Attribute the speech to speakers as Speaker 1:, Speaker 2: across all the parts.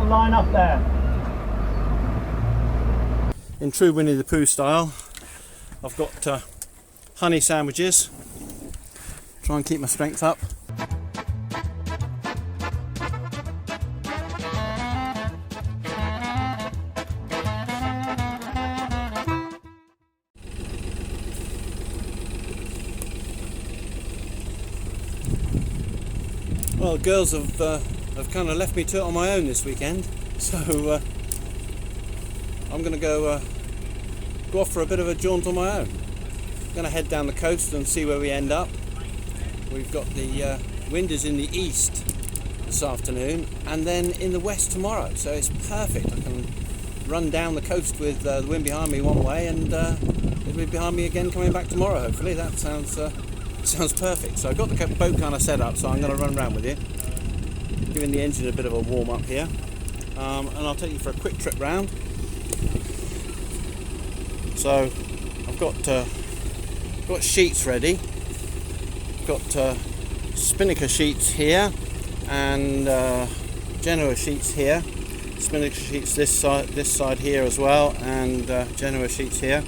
Speaker 1: line up there.
Speaker 2: In true Winnie the Pooh style, I've got honey sandwiches. Try and keep my strength up. Well, the girls have kind of left me to it on my own this weekend, so I'm going to go off for a bit of a jaunt on my own. I'm going to head down the coast and see where we end up. We've got the wind is in the east this afternoon and then in the west tomorrow, so it's perfect. I can run down the coast with the wind behind me one way and it'll be behind me again coming back tomorrow, hopefully. That sounds perfect. So I've got the boat kind of set up, so I'm going to run around with you, giving the engine a bit of a warm up here, and I'll take you for a quick trip round. So I've got sheets ready. Got spinnaker sheets here and Genoa sheets here. Spinnaker sheets this side here as well, and Genoa sheets here.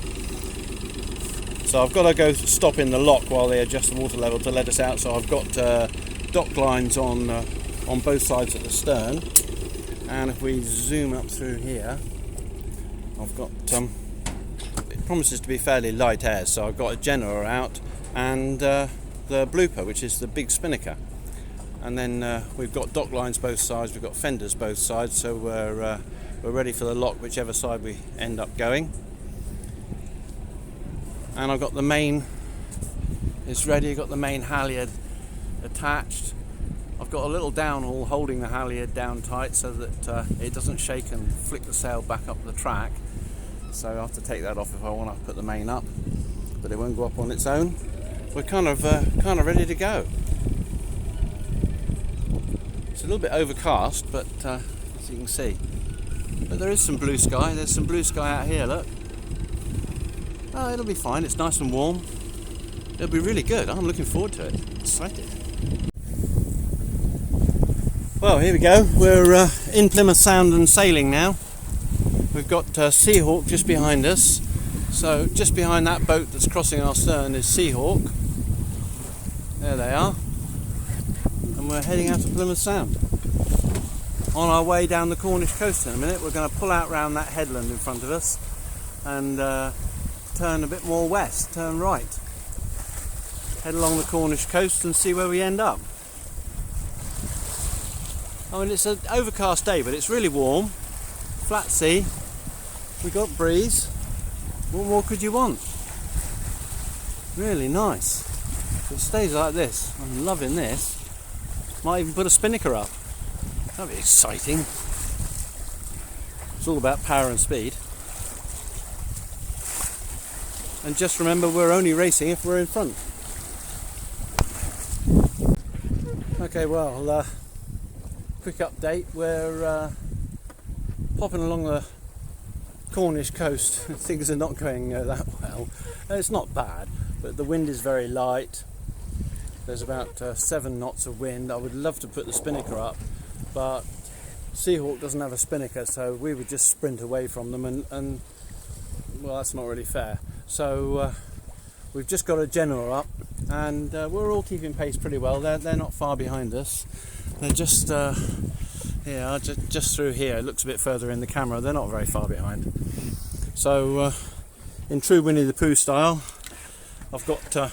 Speaker 2: So I've got to go stop in the lock while they adjust the water level to let us out. So I've got dock lines on both sides at the stern, and if we zoom up through here, I've got it promises to be fairly light air. So I've got a Genoa out and the blooper, which is the big spinnaker, and then we've got dock lines both sides. We've got fenders both sides, so we're ready for the lock whichever side we end up going. And I've got the main is ready. I've got the main halyard attached. I've got a little downhaul holding the halyard down tight so that it doesn't shake and flick the sail back up the track. So I have to take that off if I want to put the main up, but it won't go up on its own. We're kind of ready to go. It's a little bit overcast, but as you can see, but there is some blue sky. There's some blue sky out here. Look. Oh, it'll be fine. It's nice and warm. It'll be really good. I'm looking forward to it. Excited. Well, here we go. We're in Plymouth Sound and sailing now. We've got Seahawk just behind us. So just behind that boat that's crossing our stern is Seahawk. There they are. And we're heading out to Plymouth Sound. On our way down the Cornish coast in a minute, we're going to pull out round that headland in front of us and turn a bit more west, turn right, head along the Cornish coast and see where we end up. I mean, it's an overcast day, but it's really warm, flat sea, we got breeze. What more could you want? Really nice. If it stays like this, I'm loving this. Might even put a spinnaker up. That'd be exciting. It's all about power and speed. And just remember, we're only racing if we're in front. Okay, well, quick update. We're popping along the Cornish coast. Things are not going that well. It's not bad, but the wind is very light. There's about 7 knots of wind. I would love to put the spinnaker up, but Seahawk doesn't have a spinnaker, so we would just sprint away from them, and well, that's not really fair. So we've just got a Genoa up, and we're all keeping pace pretty well. They're not far behind us. They're just just through here. It looks a bit further in the camera. They're not very far behind. So in true Winnie the Pooh style, I've got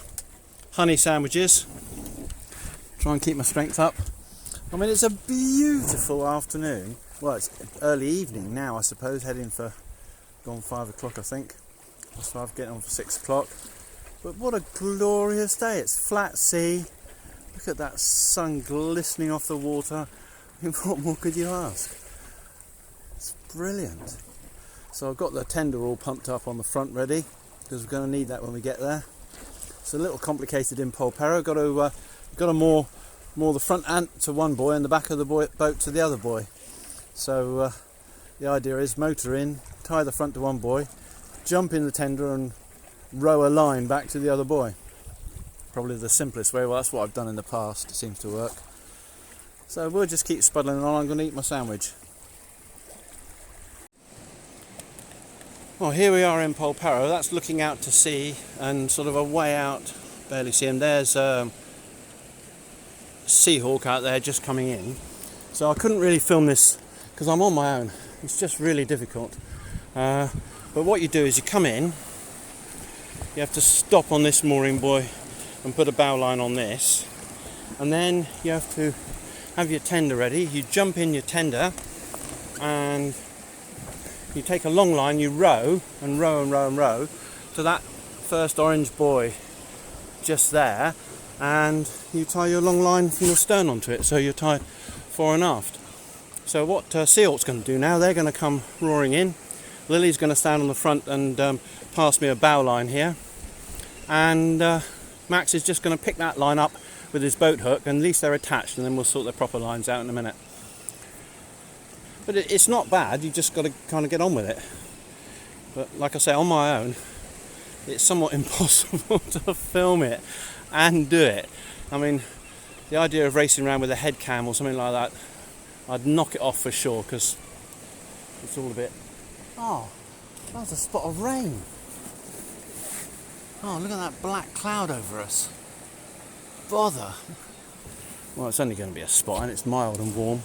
Speaker 2: honey sandwiches. Try and keep my strength up. I mean, it's a beautiful afternoon. Well, it's early evening now, I suppose, heading for gone 5 o'clock, I think. So I'm getting on for 6 o'clock. But what a glorious day. It's flat sea. Look at that sun glistening off the water. I mean, what more could you ask? It's brilliant. So I've got the tender all pumped up on the front ready, because we're going to need that when we get there. It's a little complicated in Polperro. Got to moor the front ant to one buoy and the back of the boat to the other buoy. So the idea is motor in, tie the front to one buoy, jump in the tender and row a line back to the other buoy. Probably the simplest way. Well, that's what I've done in the past. It seems to work. So we'll just keep spuddling on. I'm going to eat my sandwich. Well, here we are in Polperro. That's looking out to sea and sort of a way out, barely see him. There's Seahawk out there just coming in. So I couldn't really film this because I'm on my own. It's just really difficult. But what you do is you come in, you have to stop on this mooring buoy and put a bow line on this, and then you have to have your tender ready. You jump in your tender and you take a long line, you row and row and row and row to that first orange buoy just there, and you tie your long line from your stern onto it, so you tie fore and aft. So what Seahawk's going to do now, they're going to come roaring in. Lily's going to stand on the front and pass me a bow line here, and Max is just going to pick that line up with his boat hook, and at least they're attached, and then we'll sort their proper lines out in a minute. But it's not bad, you just got to kind of get on with it. But like I say, on my own, it's somewhat impossible to film it and do it. I mean, the idea of racing around with a head cam or something like that, I'd knock it off for sure, because it's all a bit... Oh, that was a spot of rain. Oh, look at that black cloud over us. Bother. Well, it's only going to be a spot, and it's mild and warm.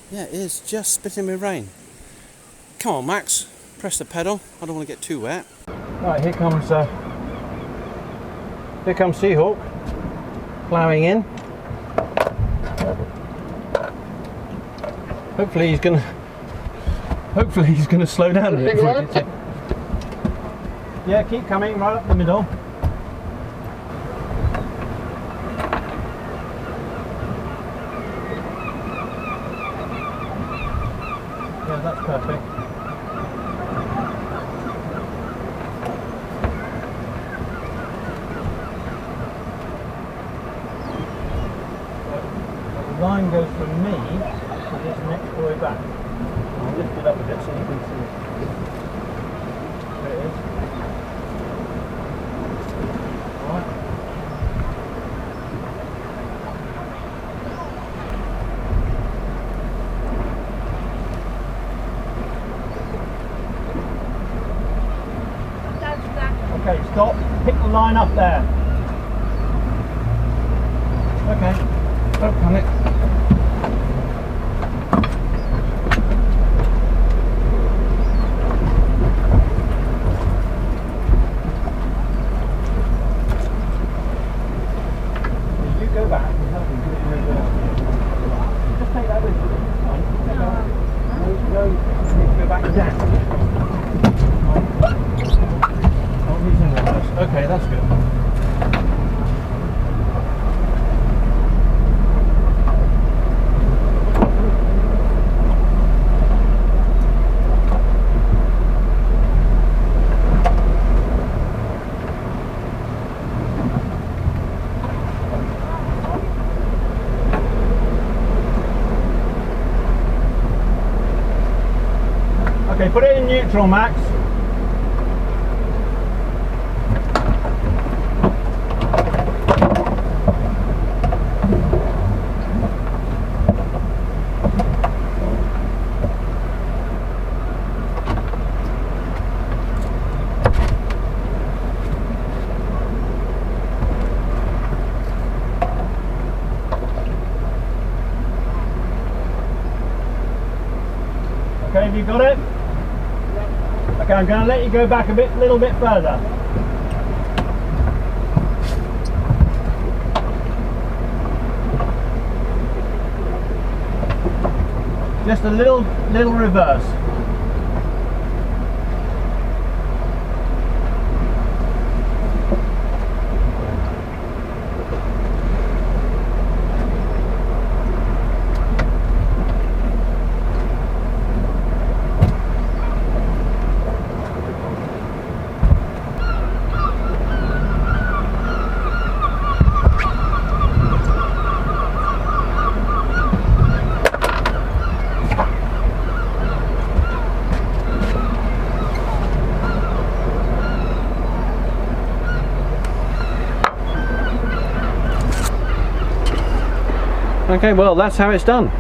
Speaker 2: Yeah, it is just spitting with rain. Come on, Max, press the pedal. I don't want to get too wet. Right, here comes Seahawk ploughing in. Hopefully he's gonna slow down a bit. Yeah, keep coming right up the middle. Yeah, that's perfect. The line goes from me to this next buoy back. I'll lift it up a bit so you can see it. There it is. Alright. Okay, stop. Pick the line up there. Okay, don't panic. You go back and help me do it in reverse. Just take that with you. Go back down. Okay, that's good. Okay, put it in neutral, Max. Okay, have you got it? Okay, I'm going to let you go back a little bit further. Just a little reverse. Okay, well, that's how it's done.